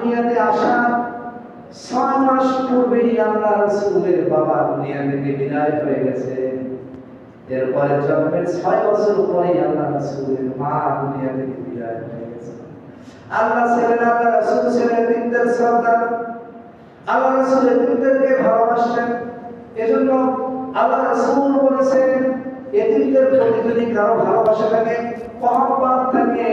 দুনিয়াতে আসা 6 মাস পূর্বেই আল্লাহ রাসূলের বাবা দুনিয়া থেকে বিদায় হয়ে গেছে। এরপরে জন্মের 6 বছর পরেই আল্লাহ রাসূলের মা দুনিয়া থেকে বিদায় হয়ে গেছে। আল্লাহ রাসূল ছিলেন এতিমদের সর্দার। আল্লাহ রাসূল এতিমদেরকে ভালোবাসতেন। এজন্য আল্লাহ রাসূল বলেছেন, এতিমদের প্রতি যদি কারো ভালোবাসা থাকে, মহব্বত থাকে,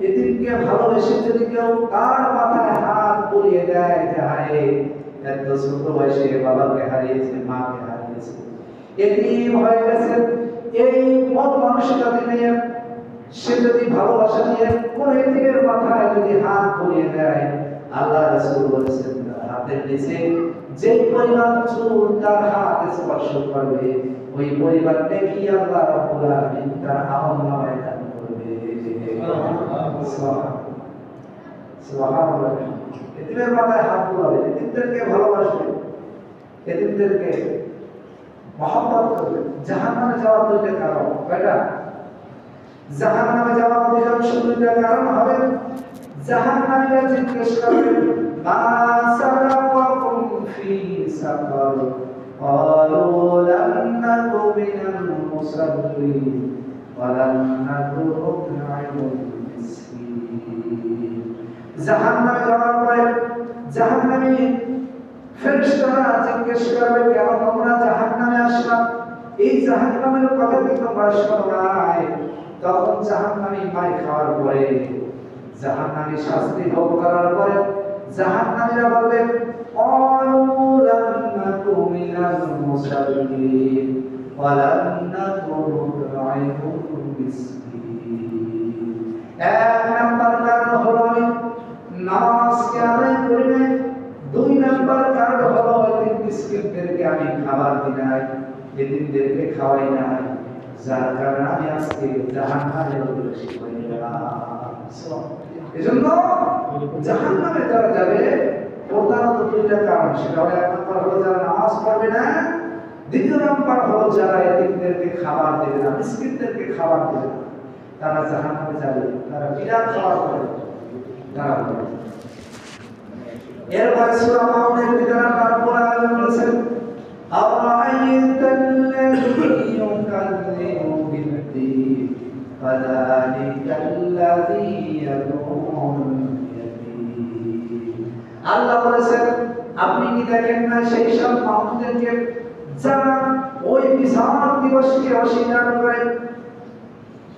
এতিমকে ভালোবেসে যদি কেউ তার মাথায় হাত বুলিয়ে দেয় যে হায় এত ছোট বয়সে বাবাকে হারিয়েছে, মাকে হারিয়েছে, এতিম হয়ে গেছে, এই মন মানসিকতা নিয়ে সে যদি ভালোবাসা দিয়ে কোন এতিমের মাথায় যদি হাত বুলিয়ে দেয়, আল্লাহ রাসূল বলেছেন হাতের নিচে যে পরিমাণ চুল তার হাত স্পর্শ করবে, ওই পরিমাণ দেখি আল্লাহ রাব্বুল আলামিন তার আমলনামায় দান করবে। সুবহানাল্লাহ। এতিমের মাথায় হাত বুলাবে, এতিমদেরকে ভালোবাসবে, এতিমদেরকে মহব্বত করবে। জাহান্নামে যাওয়ার দুইটা কারণ, কয়টা? জাহান্নামে যাওয়ার দুইটা কারণ হবে, জাহান্নামীরা জিজ্ঞেস করবে মা সারাকাকুম ফি সাকার ক্বালু লাম নাকু মিনাল মুসাল্লিন ওয়া লাম নাকু নুত'ইমুল মিসকিন। জাহান্নামে যাওয়ার পরে জাহান্নামী ফেরেশতারা জিজ্ঞেস করবে কেন তোমরা জাহান্নামে আসলা, এই জাহান্নামের কথা কি তোমরা শোনো নাই? তখন জাহান্নামী মার খাওয়ার পরে, জাহান্নামী শাস্তি ভোগ করার পরে জাহান্নামীরা বলবে ক্বালু লাম নাকু মিনাল মুসাল্লিন ওয়া লাম নাকু নুত'ইমুল মিসকিন। এক নাম্বার কারণ হলো আমি নামাজকে আদায় করি নাই, 2 নাম্বার কারণ হলো এতিম মিসকিনদেরকে আমি খাবার দিই নাই, এতিমদেরকে খাওয়াই নাই, যার কারণে আমি আজকে জাহান্নামে প্রবেশ করে গেলাম। এজন্য জাহান্নামে যারা যাবে প্রধানত 2টা কারণ, সেটা হলো 1 নম্বর হলো যারা নামাজ পড়বে না, 2 নম্বর হলো যারা এতিমদেরকে খাবার দেবে না, মিসকিনদেরকে খাবার দেবে না, তারা জাহান্নামে যাবে। তারা বিরাট খাবার পাবে, তারা পাবে। এরপরে সূরা মাউনের ভিতরে আল্লাহ রাব্বুল আলামিন বলেছেন আরাআইতাল্লাযী ইউকাযযিবু বিদ্দীন ফাযালিকাল্লাযী ইয়াদউল ইয়াতীম। আল্লাহ বলেছেন আপনি কি দেখেন না সেই সব মানুষদেরকে যারা ওই বিচার দিবসকে অস্বীকার করে।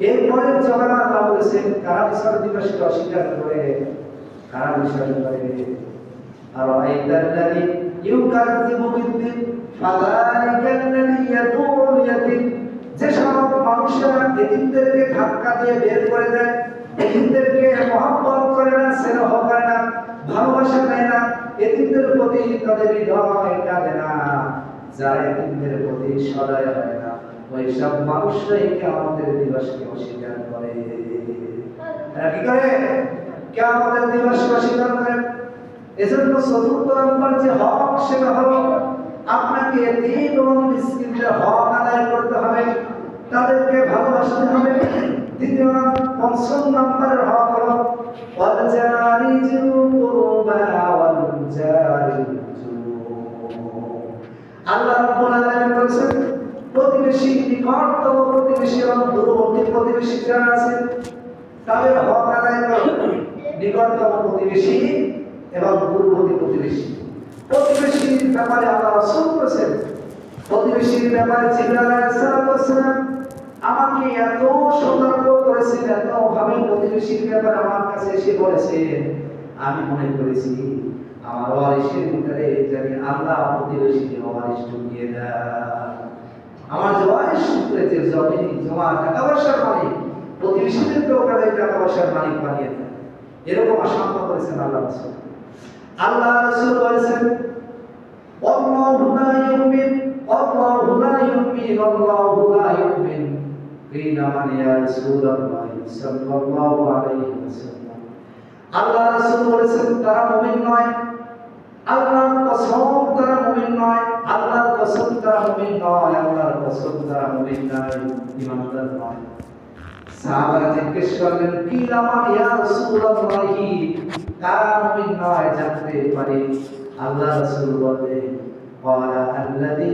এরপরে যখন আল্লাহ বলেছেন কারা বিচার দিবসকে অস্বীকার করে, কারা বিচার করে, আরাআইতাল্লাযী ইউকাযযিবু বিদ্দীন ফাযালিকাল্লাযী ইয়াদউল ইয়াতীম। যে সব মানুষেরা এতিমদেরকে ধাক্কা দিয়ে বের করে দেয়, এতিমদেরকে মহব্বত করে না, স্নেহ করে না, ভালোবাসা দেয় না, এতিমদের প্রতি তাদের হৃদয় কাঁদে না, যারা এতিমদের প্রতি সদয় হয় না, ওই সব মানুষরাই কিয়ামতের দিবসকে অস্বীকার করে। এরা কি করে? কিয়ামতের দিবসকে অস্বীকার করে। এজন্য 4 নম্বর যে হক, সেটা হলো আপনাকে এতিম এবং মিসকিনদের হক আদায় করতে হবে, তাদেরকে ভালোবাসতে হবে। 5 নম্বরের হক হলো ওয়াল জারি যিল কুরবা ওয়াল জারি আল্লাহ রাব্বুল আলামিন বলেছেন প্রতিবেশী, নিকটতম প্রতিবেশী এবং দূরবর্তী প্রতিবেশী যারা আছে তাদের হক আদায় করো। নিকটতম প্রতিবেশী এবং দূরবর্তী প্রতিবেশী। প্রতিবেশীর ব্যাপারে আল্লাহ রাসূল বলেছেন, প্রতিবেশীর ব্যাপারে জিবরাইল আলাইহিস সালাম আমাকে এত সতর্ক করেছেন, এত ভাবে প্রতিবেশীর ব্যাপারে আমার কাছে এসে বলেছেন, আমি মনে করেছি আমার ওয়ারিসের ভিতরে জানি আল্লাহ প্রতিবেশীকে ওয়ারিস ঢুকিয়ে দেয়। আমার যে ওয়ারিস রয়েছে, জমি জমা টাকা পয়সার মালিক, প্রতিবেশীদেরকে ওখানে টাকা পয়সার মালিক বানিয়ে দেয়। এরকম আশঙ্কা করেছেন আল্লাহ রাসূল। আল্লাহ রাসূল বলেছেন আল্লাহু লা ইউমিন, আল্লাহু লা ইউমিন, আল্লাহু লা ইউমিন। কিনা মানে ইয়া রাসূলুল্লাহ সাল্লাল্লাহু আলাইহি ওয়াসাল্লাম। আল্লাহ রাসূল বলেছেন তারা মুমিন নয়, আল্লাহর কসম তারা মুমিন নয়, আল্লাহর কসম তারা মুমিন নয়, আল্লাহর কসম তারা মুমিন নয়, ঈমানদার নয়। সাহাবারা জিজ্ঞেস করলেন কি লামা ইয়া রাসূলুল্লাহি, কারা মুমিন নয় জানতে পারি? আল্লাহ রাসূল বললেন ক্বালা আল্লাযী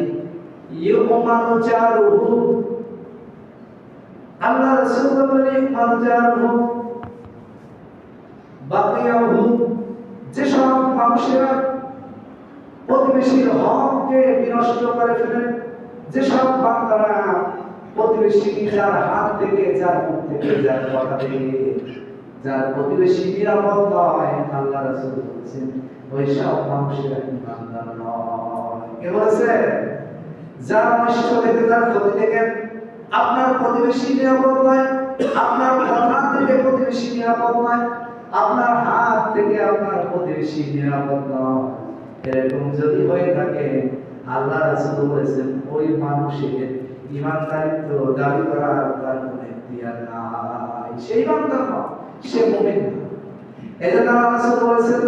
ইউমানু জারুহু। আল্লাহ রাসূল বললেন ইউমানু জারুহু বাকিয়াহু, যে সব মানুষেরা প্রতিবেশীর হককে বিনষ্ট করে ফেলে, যে সব বান্দারা প্রতিবেশী যার হাত থেকে, যার মুখ থেকে, যার কথা থেকে, যার প্রতিবেশী নিরাপদ নয়, আল্লাহ রাসূল বলেছেন ওই সব মানুষেরা ইমানদার নয়। কে বলেছে? যার অনিষ্ট থেকে, যার ক্ষতি থেকে আপনার প্রতিবেশী নিরাপদ নয়, আপনার কথা থেকে প্রতিবেশী নিরাপদ নয়, আপনার হাত থেকে আপনার প্রতিবেশী নিরাপদ নয়, এরকম যদি হয়ে থাকে আল্লাহ রাসূল বলেছেন ওই মানুষের ইমানদারিত্ব দাবি করার তার কোনো এখতিয়ার নাই, সেই ইমানদার নয়, সে মুমিন না। এজন্য আল্লাহ রাসূল বলেছেন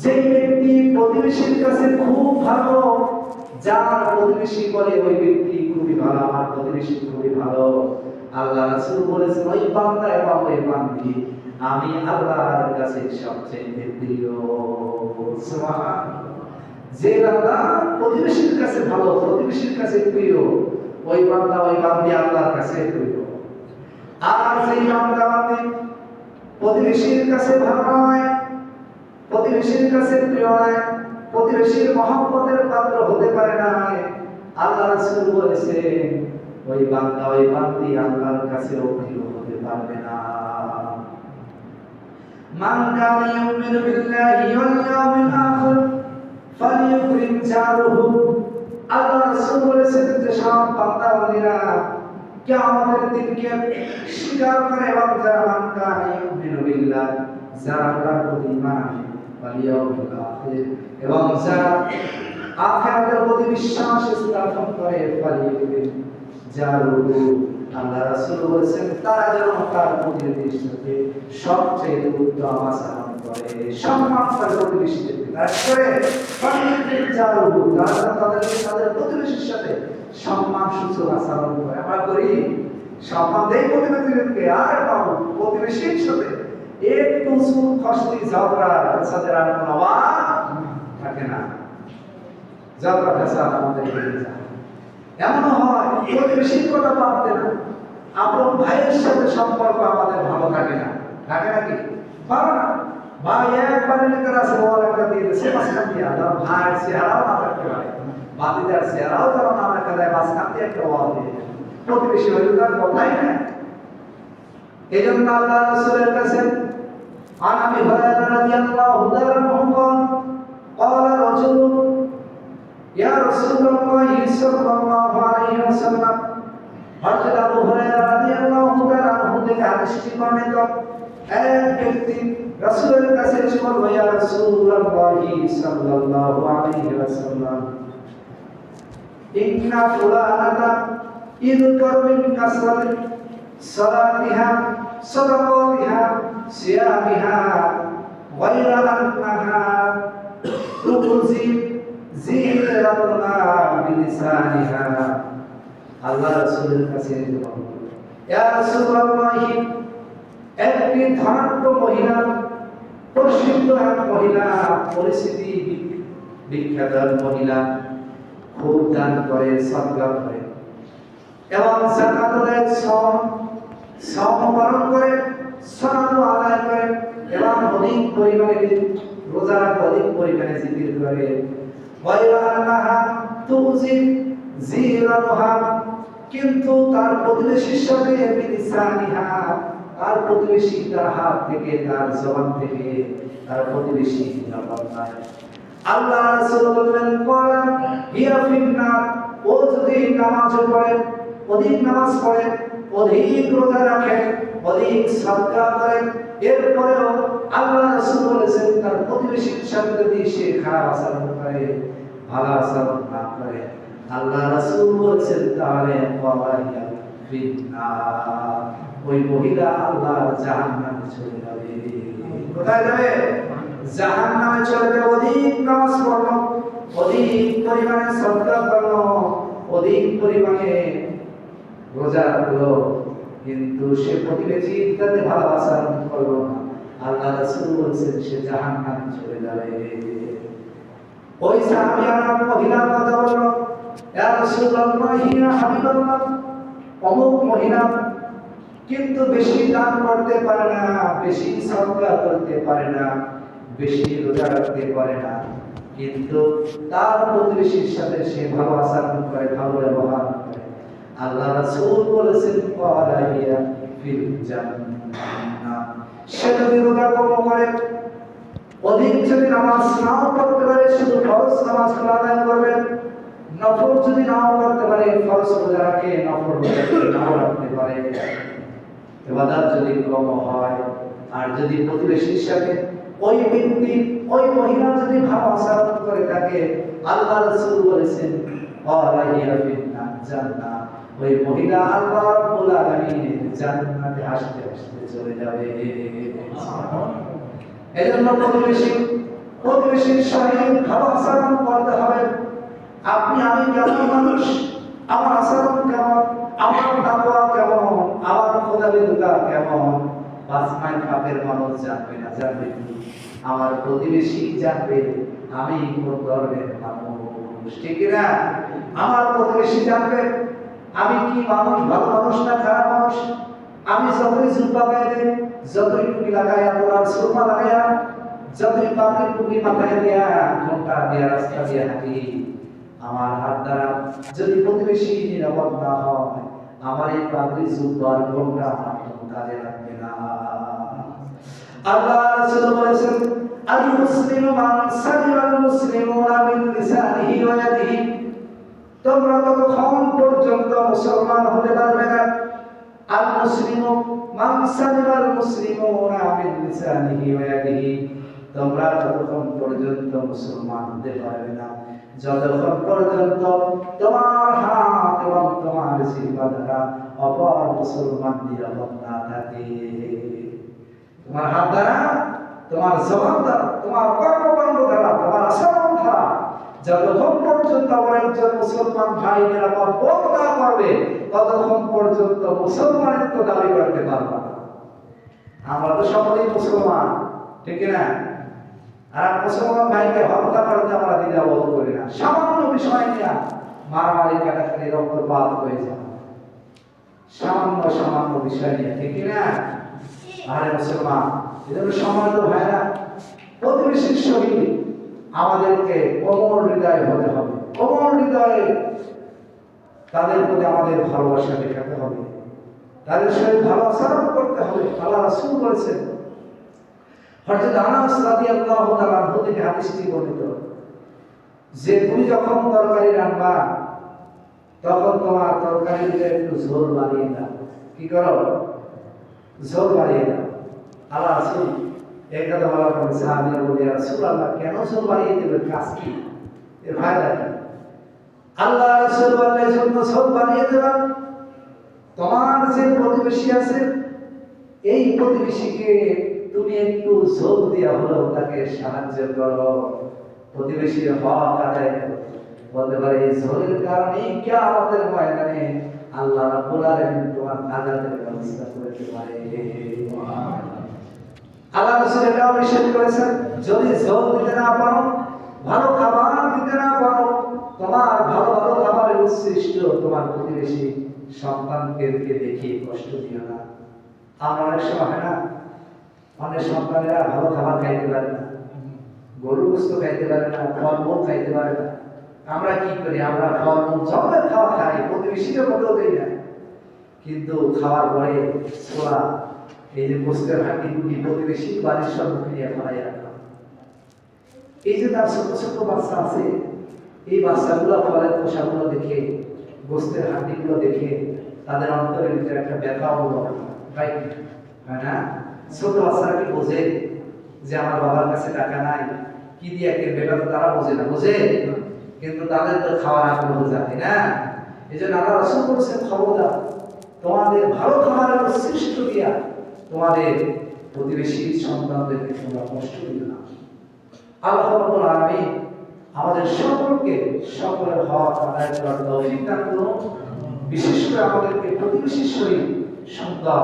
যে ব্যক্তি প্রতিবেশীর কাছে খুব ভালো, যার প্রতিবেশী বলে ওই ব্যক্তি খুবই ভালো, আমার প্রতিবেশী খুবই ভালো, আল্লাহ রাসূল বলেছেন ওই বান্দা এবং ওই বান্দি আমি আল্লাহর কাছে সবচেয়ে প্রিয়। সুবহানাল্লাহ। যে বান্দা প্রতিবেশীর কাছে ভালো, প্রতিবেশীর কাছে প্রিয়, ওই বান্দা ওই বান্দি আল্লাহর কাছে প্রিয়। আর যে বান্দা বান্দি প্রতিবেশীর কাছে ভালো নয়, প্রতিবেশীর কাছে প্রিয় নয়, প্রতিবেশীর মহব্বতের পাত্র হতে পারে না, আল্লাহ রাসূল বলেছেন ওই বান্দা ওই বান্দি আল্লাহর কাছে প্রিয় হতে পারবে না। মান কানা ইউমিনু বিল্লাহি ওয়াল ইয়াউমিল আখির ফালিয়ুকরিম জারুহু। আল্লাহ রাসূল বলেছেন যে সব বান্দা বান্দীরা কিয়ামতের দিনকে স্বীকার করে এবং যারা মান কানা ইউমিনু বিল্লাহি, যারা আল্লাহর প্রতি ঈমান আনে, ওয়াল ইয়াউমিল আখির, এবং যারা আখিরাতের প্রতি বিশ্বাস স্থাপন করে, ফালিয়ুকরিম জারুহু। আল্লাহ রাসূল বলেছেন তারা যেন তার প্রতিবেশীর সাথে সবচেয়ে উত্তম আচরণ করে, সম্মান তার প্রতিবেশীদের বিকাশ করে, জারুহু, তারা তাদের প্রতিবেশীর সাথে সম্মান সূচক আচরণ করে। আমরা করি সম্মান দেই প্রতিবেশীদেরকে, আর বাবু প্রতিবেশীর সাথে একটু সুখ খসতি ঝগড়া ফেসাদের আর কোনো অভাব থাকে না। ঝগড়া ফেসাদ আমাদের এমন হয় প্রতিবেশীর কথা বাদ দেন, আপন ভাইয়ের সাথে সম্পর্ক আমাদের ভালো থাকে না, থাকে নাকি? পারো না ভাই একবারে লিখে আছে বল একটা দিয়ে সে মাঝখান দিয়ে ধর ভাই চেহারাও না থাকতে পারে, বাদিদার চেহারাও যেমন না দেখা যায়, মাঝখান দিয়ে একটা ওয়াল দিয়ে প্রতিবেশী হয়ে তার বলাই না। এই জন্য আল্লাহ রাসূলের কাছে আর আমি হুরায়রা রাদিয়াল্লাহু তাআলা আনহু قال رجل يا رسول الله صلى الله عليه وسلم, হযরত আবু হুরায়রা রাদিয়াল্লাহু তাআলা আনহু থেকে হাদিসটি বর্ণিত, এক ব্যক্তি রাসূলের কাছে এসে বলল ইয়া রাসূলুল্লাহ সাল্লাল্লাহু আলাইহি ওয়াসাল্লাম, ইন্না ফুলানাতা ইযকারু মিন কাসরাতি সালাতিহা সাদাকাতিহা সিয়ামিহা গায়রা আন্নাহা তুজি জিরাতুনা বিলিসানিহা। আল্লাহ রাসূলের কাছে বলল ইয়া রাসূলুল্লাহ, একটি ধনাঢ্য মহিলা, প্রসিদ্ধ এক মহিলা, পরিচিতি বিখ্যাত মহিলা, খুব দান করে, সদকা করে এবং যাকাত দেয়, শ্রম পালন করে, সালাত আদায় করে এবং অধিক পরিমাণে রোজা রাখে, অধিক পরিমাণে জিকির করে। ওয়াইলা আন্নাহা তুজি জিরানুহা, কিন্তু তার প্রতিবেশীর সাথে বিলিসানিহা, তার প্রতিবেশী তার হাত থেকে, তার জবান থেকে তার প্রতিবেশী নিরাপদ নয়। আল্লাহ রাসূল বললেন ক্বালা হিয়া ফিন্নার, ও যদি নামাজ পড়ে, অধিক নামাজ পড়ে, অধিক রোজা রাখে, অধিক সাদকা করে, এরপরেও আল্লাহ রাসূল বলেছেন তার প্রতিবেশীর সাথে যদি সে খারাপ আচরণ করে, ভালো আচরণ না করে, আল্লাহ রাসূল বলেছেন তাহলে ক্বালা হিয়া ফিন্নার, ওই মহিলা আল্লাহর জাহান্নামে চলে যাবে। কোথায় যাবে? জাহান্নামে চলে যাবে। অধিক নামাজ পড়লো, অধিক পরিমাণে সাদকা করলো, অধিক পরিমাণে রোজা রাখলো, কিন্তু সে প্রতিবেশীর সাথে ভালো আচরণ করলো না, আল্লাহ রাসূল বলেছেন সে জাহান্নামে চলে যাবে। ওই সাহাবীরা মহিলার কথা বলল, ইয়া রাসূলুল্লাহ ইয়া হাবিবাল্লাহ, অমুক মহিলা কিন্তু বেশি দান করতে পারে না, বেশি সাদকা করতে পারে না, বেশি রোজা রাখতে পারে না, কিন্তু তার প্রতিবেশীর সাথে সে ভালো আচরণ করে, ভালো ব্যবহার করে। আল্লাহ রাসূল বলেছেন ক্বালা হিয়া ফিল জান্নাহ। সে যদি রোজা কম করে, অধিক যদি নামাজ নাও পড়তে পারে, শুধু ফরজ নামাজ আদায় করবে, নফল যদি নাও করতে পারে, ফরজ রোজা রাখে, নফল রোজা নাও রাখতে পারে, ইবাদত যদি কম হয়, আর যদি প্রতিবেশীর সাথে ওই ব্যক্তি ওই মহিলা যদি ভালো আচরণ করে থাকে, আল্লাহ রাসূল বলেছেন ক্বালা হিয়া ফিল জান্নাহ, ওই মহিলা আল্লাহ রাব্বুল আলামিনের জান্নাতে হাসতে হাসতে চলে যাবে। এজন্য প্রতিবেশীর সঙ্গে ভালো আচরণ করতে হবে। আপনি আমি কেমন মানুষ, আমার আচরণ কেমন, আমার তাকওয়া কেমন, আমার খোদাবিদতা কেমন, 5 মাইল পাপের মানুষ জানবে না, জানবে আমার প্রতিবেশী জানবে আমি কোন ধরনের মানুষ, ঠিক না? আমার প্রতিবেশী জানবে আমি কি মানুষ, ভালো মানুষ না খারাপ মানুষ। আমি যতই জুব্বা গায়ে দেই, যতই টুপি লাগাই, আপনার সুরমা লাগাইয়া, যতই পাগড়ি টুপি মাথায় দিয়া, ঘন্টা দিয়া, রাস্তা দিয়া হাঁটি, আমার হাত দ্বারা যদি প্রতিবেশী নিরাপদ না হয়, আমার এই পাগড়ি জুব্বার ঘন্টা কাজে লাগবে না। আল্লাহ রাসূল বলেছেন আল মুসলিমু মান সালিমাল মুসলিমুনা মিন লিসানিহি ওয়া ইয়াদিহি। তোমরা ততক্ষণ পর্যন্ত মুসলমান হতে পারবে না, আল মুসলিমু মান সালিমাল মুসলিমুনা মিন লিসানিহি ওয়া ইয়াদিহি, তোমরা ততক্ষণ পর্যন্ত মুসলমান হতে পারবে না যতক্ষণ পর্যন্ত তোমার হাত এবং তোমার জিহ্বা দ্বারা অপর মুসলমান নিরাপদ না থাকে। তোমার হাত দ্বারা, তোমার জবান দ্বারা, তোমার কর্মকাণ্ড দ্বারা, তোমার আচরণ দ্বারা যতক্ষণ পর্যন্ত আমার একজন মুসলমান ভাই নিরাপদ বোধ না করবে, ততক্ষণ পর্যন্ত মুসলমানিত্ব দাবি করতে পারবে না। আমরা তো সকলেই মুসলমান, ঠিক না? আর মুসলমান ভাইকে হত্যা করতে আমরা দ্বিধাবোধ করি না। সামান্য বিষয় নিয়ে মারামারি, কাটাকাটি, রক্তপাত হয়ে যায়, সামান্য বিষয় নিয়ে, ঠিক না? আরে মুসলমান, এজন্য সম্মানিত ভাইরা, প্রতিবেশীর সহিত আমাদেরকে কোমল হৃদয় হতে হবে। কোমল হৃদয়ে তাদের প্রতি আমাদের ভালোবাসা দেখাতে হবে, তাদের সঙ্গে ভালো আচরণ করতে হবে। আল্লাহ রাসূল বলেছেন, হযরত আনাস রাদিয়াল্লাহু তাআলা থেকে হাদিসটি বর্ণিত, যে তুমি যখন তরকারি রান্না, তখন তোমার তরকারিতে একটু ঝোল বাড়িয়ে দাও। কি করো? ঝোল বাড়িয়ে দাও। আল্লাহ রাসূল এই কথা বলার পর সাহাবীরা বলে, ইয়া রাসূলুল্লাহ, কেন ঝোল বাড়িয়ে দেবে? কাজ কি? এর ফায়দা কি? আল্লাহ রাসূল বললেন, জন্য ঝোল বাড়িয়ে দেবা, তোমার যে প্রতিবেশী আছে, এই প্রতিবেশীকে তুমি একটু ঝোল দিয়া হলেও তাকে সাহায্য করো, প্রতিবেশীর হক আদায় করো। বলতে পারে এই ঝোলের কারণেই কিয়ামতের ময়দানে আল্লাহ রাব্বুল আলামিন তোমার নাজাতের ব্যবস্থা করে দিতে পারে। আল্লাহ রাসূল এটাও নিষেধ করেছেন, যদি ঝোল দিতে না পারো, ভালো খাবার দিতে না পারো, তোমার ভালো ভালো খাবারের উচ্ছিষ্ট তোমার প্রতিবেশী সন্তানকে দেখিয়ে কষ্ট দিও না। আমরা অনেক সময় হয় না, অনেক সন্তানেরা ভালো খাবার খাইতে পারে না, গরু গোশত খাইতে পারে না, ফলমূল খাইতে পারে না। আমরা কি করি? আমরা ফলমূল জমের খাওয়া খাই, প্রতিবেশীকে বলেও দেই না, কিন্তু খাওয়ার পরে ছোলা, এই যে গোশতের হাঁটি গুটি প্রতিবেশী বাড়ির সম্মুখে নিয়ে ফেলাই রাখলাম। এই যে তার ছোট ছোট বাচ্চা আছে, এই বাচ্চাগুলো ফলের পোশাকগুলো দেখে, গোশতের হাঁটিগুলো দেখে তাদের অন্তরের ভিতরে একটা ব্যথা হলো, তাই না? ছোট বাচ্চারা কি বোঝে যে আমার বাবার কাছে টাকা নাই, কি দিয়ে বেটা? তো তারা বোঝে না, বোঝে কিন্তু তাদের তো খাওয়ার আগ্রহ জানে না। এই জন্য আল্লাহ রাসূল বলেছেন, খবরদার, তোমাদের ভালো খাবারের উচ্ছিষ্ট দিয়া তোমাদের প্রতিবেশী সন্তানদেরকে তোমরা কষ্ট দিও না। আল্লাহ রাব্বুল আলামিন আমাদের সকলকে সকলের হক আদায় করার তৌফিক দান করুন। বিশেষ করে আমাদেরকে প্রতিবেশীর সহিত সংজ্ঞা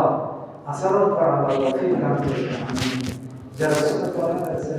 আচরণ করা আল্লাহ তৌফিক দান করুন। যারা সুন্নাত